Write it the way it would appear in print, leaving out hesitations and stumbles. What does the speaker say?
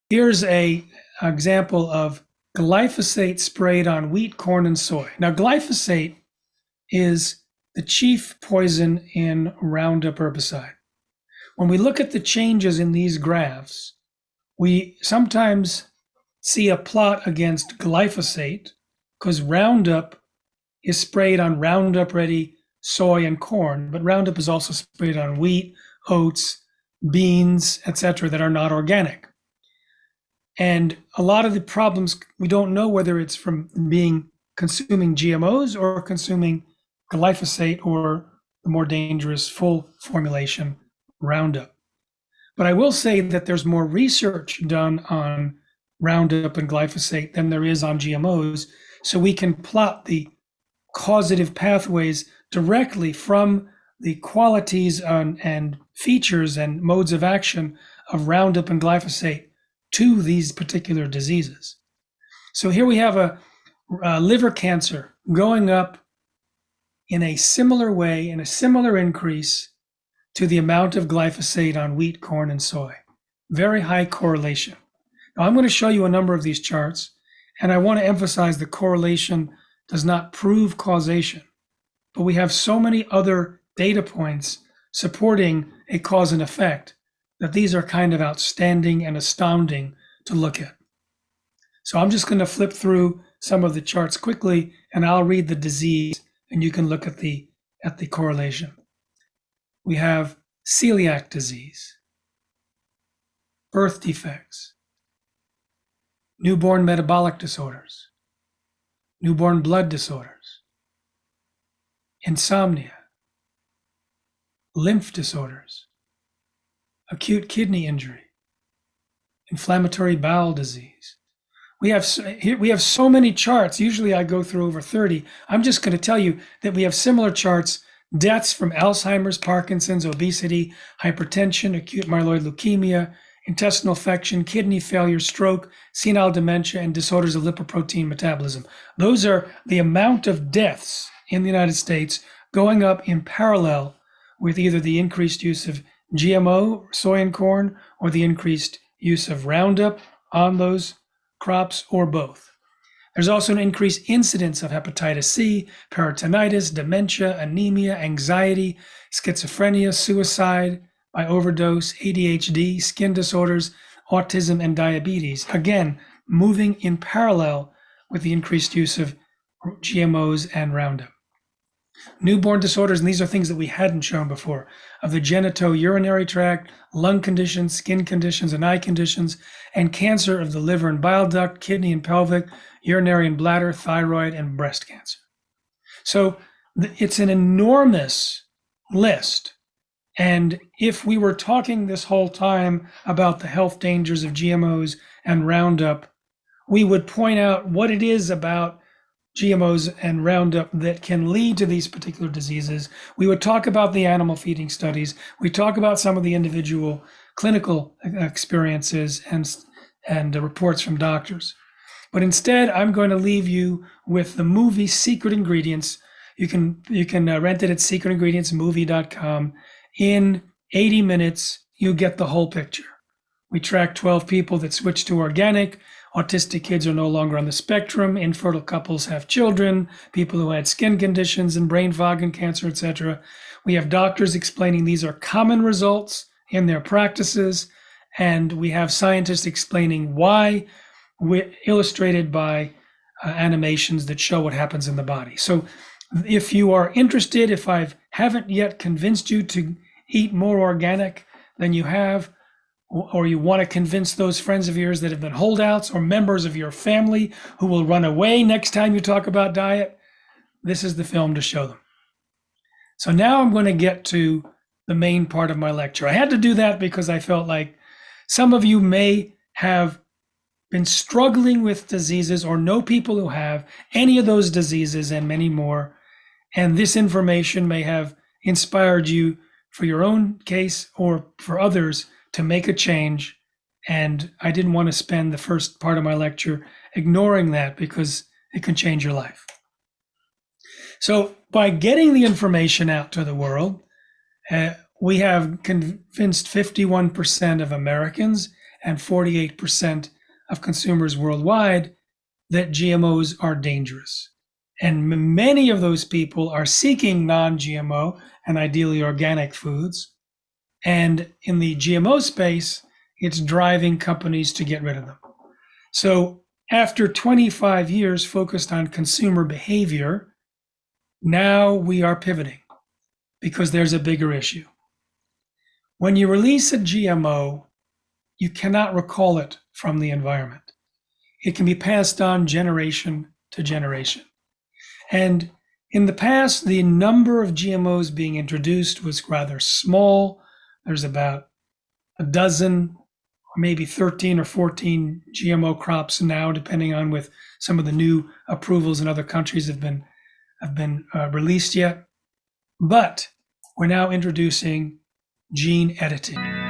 Here's a example of glyphosate sprayed on wheat, corn, and soy. Now, glyphosate is the chief poison in Roundup herbicide. When we look at the changes in these graphs, we sometimes see a plot against glyphosate because Roundup is sprayed on Roundup Ready soy and corn, but Roundup is also sprayed on wheat, oats, beans, etc., that are not organic. And a lot of the problems, we don't know whether it's from consuming GMOs or consuming glyphosate or the more dangerous full formulation Roundup. But I will say that there's more research done on Roundup and glyphosate than there is on GMOs. So we can plot the causative pathways directly from the qualities and features and modes of action of Roundup and glyphosate to these particular diseases. So here we have a liver cancer going up in a similar way, in a similar increase to the amount of glyphosate on wheat, corn, and soy. Very high correlation. Now I'm going to show you a number of these charts, and I want to emphasize the correlation does not prove causation, but we have so many other data points supporting a cause and effect that these are kind of outstanding and astounding to look at. So I'm just going to flip through some of the charts quickly, and I'll read the disease, and you can look at the correlation. We have celiac disease, birth defects, newborn metabolic disorders, newborn blood disorders, insomnia, lymph disorders, acute kidney injury, inflammatory bowel disease. We have so many charts. Usually I go through over 30. I'm just going to tell you that we have similar charts: deaths from Alzheimer's, Parkinson's, obesity, hypertension, acute myeloid leukemia, intestinal infection, kidney failure, stroke, senile dementia, and disorders of lipoprotein metabolism. Those are the amount of deaths in the United States going up in parallel with either the increased use of GMO, soy and corn, or the increased use of Roundup on those crops, or both. There's also an increased incidence of hepatitis C, peritonitis, dementia, anemia, anxiety, schizophrenia, suicide by overdose, ADHD, skin disorders, autism, and diabetes. Again, moving in parallel with the increased use of GMOs and Roundup. Newborn disorders, and these are things that we hadn't shown before, of the genitourinary tract, lung conditions, skin conditions, and eye conditions, and cancer of the liver and bile duct, kidney and pelvic, urinary and bladder, thyroid, and breast cancer. So it's an enormous list. And if we were talking this whole time about the health dangers of GMOs and Roundup, we would point out what it is about GMOs and Roundup that can lead to these particular diseases. We would talk about the animal feeding studies. We talk about some of the individual clinical experiences and the reports from doctors. But instead, I'm going to leave you with the movie Secret Ingredients. You can rent it at secretingredientsmovie.com. In 80 minutes, you get the whole picture. We track 12 people that switched to organic. Autistic kids are no longer on the spectrum. Infertile couples have children. People who had skin conditions and brain fog and cancer, etc. We have doctors explaining these are common results in their practices. And we have scientists explaining why, illustrated by animations that show what happens in the body. So if you are interested, if I haven't yet convinced you to eat more organic than you have, or you want to convince those friends of yours that have been holdouts or members of your family who will run away next time you talk about diet, this is the film to show them. So now I'm going to get to the main part of my lecture. I had to do that because I felt like some of you may have been struggling with diseases or know people who have any of those diseases and many more. And this information may have inspired you for your own case or for others to make a change. And I didn't want to spend the first part of my lecture ignoring that because it can change your life. So by getting the information out to the world, we have convinced 51% of Americans and 48% of consumers worldwide that GMOs are dangerous. And many of those people are seeking non-GMO and ideally organic foods. And in the GMO space, it's driving companies to get rid of them. So after 25 years focused on consumer behavior, now we are pivoting because there's a bigger issue. When you release a GMO, you cannot recall it from the environment. It can be passed on generation to generation. And in the past, the number of GMOs being introduced was rather small. There's about a dozen, or maybe 13 or 14 GMO crops now, depending on with some of the new approvals in other countries have been released yet. But we're now introducing gene editing.